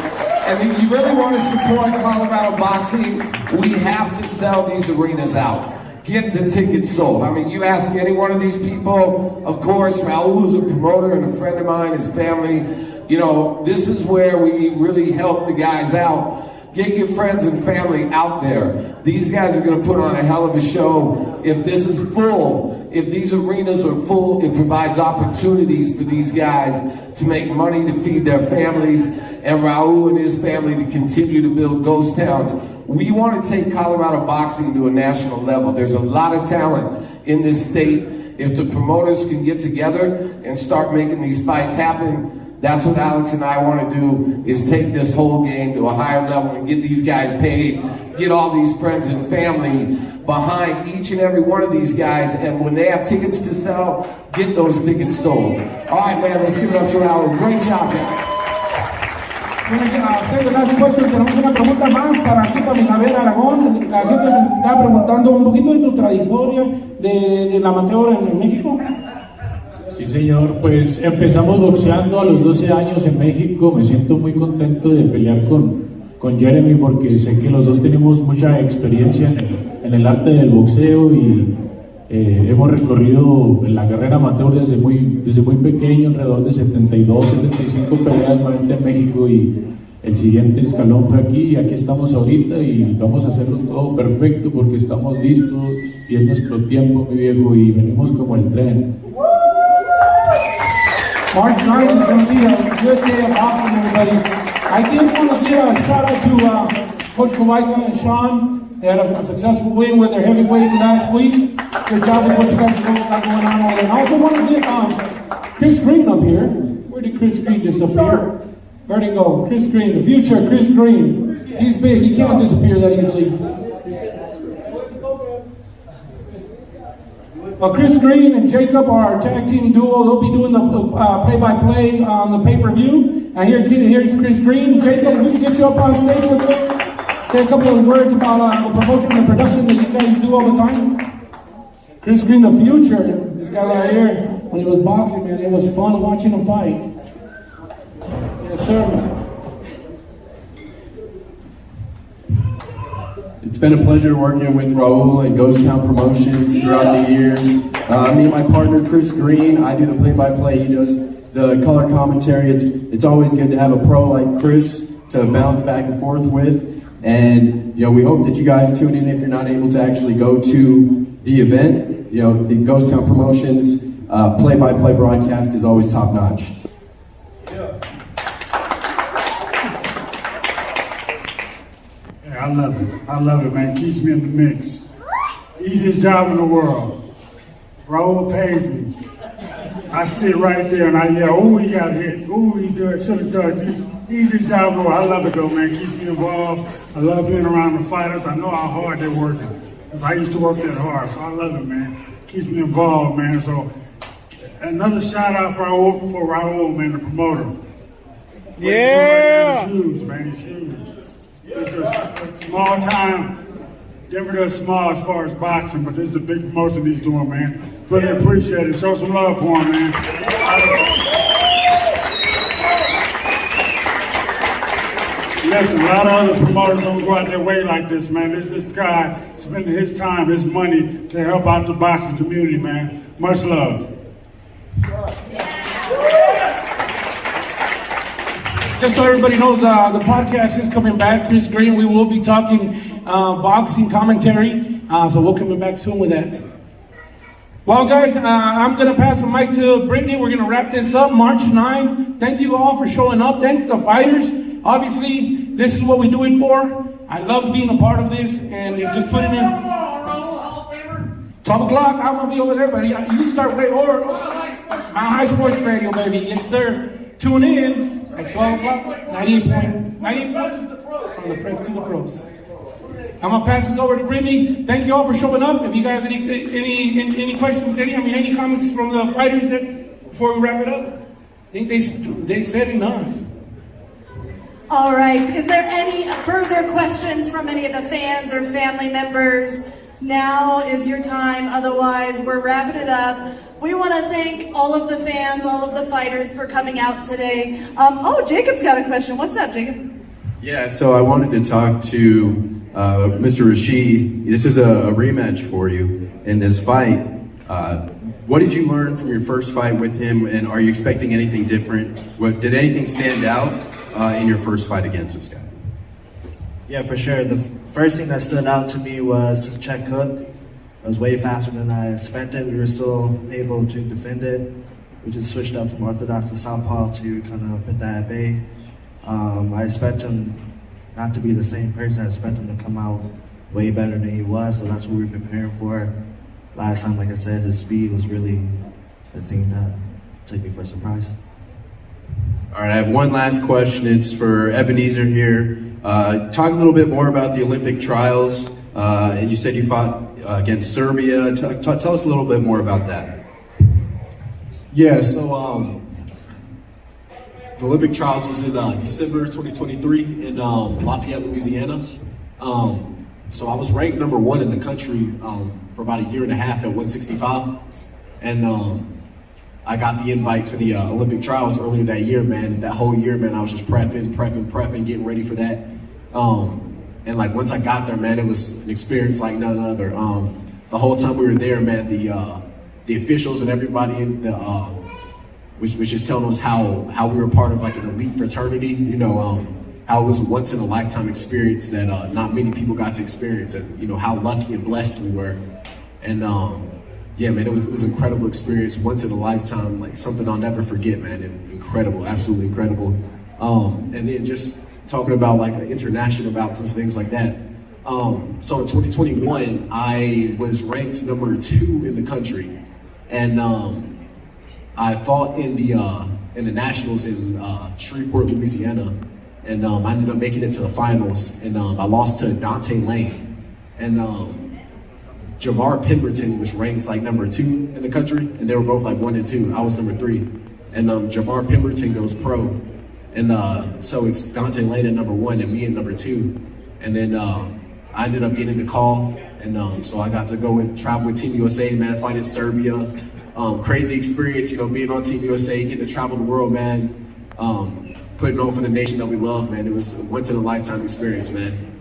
And if you really want to support Colorado boxing, we have to sell these arenas out. Get the tickets sold. I mean, you ask any one of these people, of course, Raul's a promoter and a friend of mine, his family. You know, this is where we really help the guys out. Get your friends and family out there. These guys are going to put on a hell of a show. If this is full, if these arenas are full, it provides opportunities for these guys to make money to feed their families, and Raul and his family to continue to build ghost towns. We want to take Colorado boxing to a national level. There's a lot of talent in this state. If the promoters can get together and start making these fights happen, that's what Alex and I want to do, is take this whole game to a higher level and get these guys paid, get all these friends and family behind each and every one of these guys, and when they have tickets to sell, get those tickets sold. All right, man, let's give it up to Raul. Great job, man. Hacer the last question, tenemos una pregunta más para aquí, para Miguel Aragón. La gente me está preguntando un poquito de tu trayectoria del amateur en México. Sí, señor, pues empezamos boxeando a los 12 años en México. Me siento muy contento de pelear con Jeremy porque sé que los dos tenemos mucha experiencia en el arte del boxeo y hemos recorrido en la carrera amateur desde muy pequeño, alrededor de 72, 75 peleas nuevamente en México, y el siguiente escalón fue aquí, y aquí estamos ahorita y vamos a hacerlo todo perfecto porque estamos listos y es nuestro tiempo, mi viejo, y venimos como el tren. March 9th is going to be a good day of boxing, everybody. I did want to give a shout out to Coach Kawika and Sean. They had a successful win with their heavyweight last week. Good job with what you guys got going on over there. And I also want to get Chris Green up here. Where did Chris Green disappear? Where'd he go? Chris Green, the future Chris Green. He's big, he can't disappear that easily. Chris Green and Jacob are our tag team duo. They'll be doing the play-by-play on the pay-per-view. And here's Chris Green. Jacob, we can get you up on stage real quick. Say a couple of words about the promotion and production that you guys do all the time. Chris Green, the future. This guy right here, when he was boxing, man, it was fun watching him fight. Yes, sir. It's been a pleasure working with Raul and Ghosttown Promotions throughout the years. Me and my partner, Chris Green, I do the play-by-play, he does the color commentary. It's always good to have a pro like Chris to bounce back and forth with. And we hope that you guys tune in if you're not able to actually go to the event. The Ghosttown Promotions play-by-play broadcast is always top notch. Yeah, I love it. I love it, man. Keeps me in the mix. Easiest job in the world. Raul pays me. I sit right there and I yell, "Ooh, he got hit. Ooh, he should have done it." Easiest job in the world. I love it though, man. Keeps me involved. I love being around the fighters. I know how hard they're working. Because I used to work that hard, so I love it, man. Keeps me involved, man. So another shout out for Raul, man, the promoter. Yeah! It's huge, man. It's huge. It's a small time. Denver does small as far as boxing, but this is a big promotion he's doing, man. Really appreciate it. Show some love for him, man. Listen, a lot of other promoters don't go out their way like this, man. This guy spending his time, his money to help out the boxing community, man. Much love. Just so everybody knows, the podcast is coming back. Chris Green, we will be talking boxing commentary, so we'll come back soon with that. Well, guys, I'm going to pass the mic to Brittany. We're going to wrap this up March 9th. Thank you all for showing up. Thanks to the fighters. Obviously, this is what we do it for. I love being a part of this, and just putting in 12 o'clock. I'm going to be over there, but you start way over. My High Sports Radio, baby. Yes, sir. Tune in at 12 o'clock. 98 points from the press to the pros. I'm gonna pass this over to Brittany. Thank you all for showing up. If you guys any questions, any comments from the fighters before we wrap it up? I think they said enough. All right. Is there any further questions from any of the fans or family members? Now is your time. Otherwise, we're wrapping it up. We want to thank all of the fans, all of the fighters for coming out today. Jacob's got a question. What's up, Jacob? Yeah, so I wanted to talk to Mr. Rashid. This is a rematch for you in this fight. What did you learn from your first fight with him, and are you expecting anything different? Did anything stand out in your first fight against this guy? Yeah, for sure. The first thing that stood out to me was his check hook. It was way faster than I expected. We were still able to defend it. We just switched up from orthodox to southpaw to kind of put that at bay. I expect him not to be the same person. I expect him to come out way better than he was, so that's what we've been preparing for. Last time, like I said, his speed was really the thing that took me for a surprise. All right, I have one last question. It's for Ebenezer here. Talk a little bit more about the Olympic trials. And you said you fought against Serbia. Tell us a little bit more about that. Yeah, so the Olympic trials was in December 2023 in Lafayette, Louisiana. So I was ranked number 1 in the country for about a year and a half at 165. And I got the invite for the Olympic trials earlier that year, man. That whole year, man, I was just prepping, getting ready for that. And like once I got there, man, it was an experience like none other. The whole time we were there, man, the officials and everybody in the was just telling us how we were part of like an elite fraternity. How it was a once in a lifetime experience that not many people got to experience, and how lucky and blessed we were. And yeah, man, it was an incredible experience, once in a lifetime, like something I'll never forget, man. Incredible, absolutely incredible. And then just talking about like international bouts and things like that. So in 2021, I was ranked number 2 in the country, and I fought in the nationals in Shreveport, Louisiana, and I ended up making it to the finals, and I lost to Dante Lane, and Jamar Pemberton was ranked like number 2 in the country, and they were both like 1 and 2. I was number 3, and Jamar Pemberton goes pro. And so it's Dante Lane at number 1 and me at number 2. And then I ended up getting the call. And so I got to travel with Team USA, man, fight in Serbia. Crazy experience, being on Team USA, getting to travel the world, man. Putting on for the nation that we love, man. It was a once in a lifetime experience, man.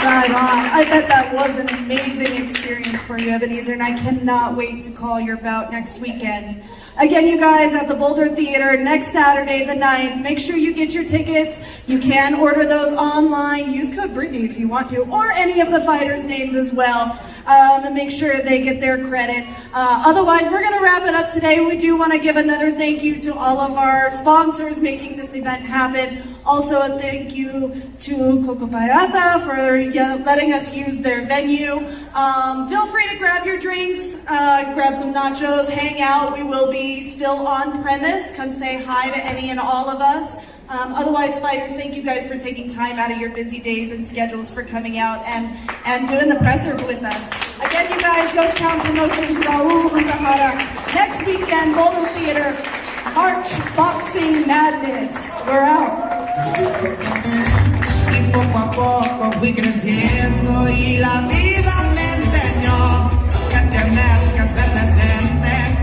Right on. I bet that was an amazing experience for you, Ebenezer, and I cannot wait to call your bout next weekend. Again, you guys, at the Boulder Theater next Saturday, the 9th. Make sure you get your tickets. You can order those online. Use code Brittany if you want to, or any of the fighters' names as well. And make sure they get their credit. Otherwise, we're going to wrap it up today. We do want to give another thank you to all of our sponsors making this event happen. Also, a thank you to Coco Pirata for letting us use their venue. Feel free to grab your drinks, grab some nachos, hang out. We will be still on premise. Come say hi to any and all of us. Otherwise, fighters, thank you guys for taking time out of your busy days and schedules for coming out and doing the presser with us. Again, you guys, Ghosttown Promotions, Raul Untahara. Next weekend, Boulder Theater, March Boxing Madness. We're out. Y poco a poco fui creciendo y la vida me enseñó que tienes que ser decente.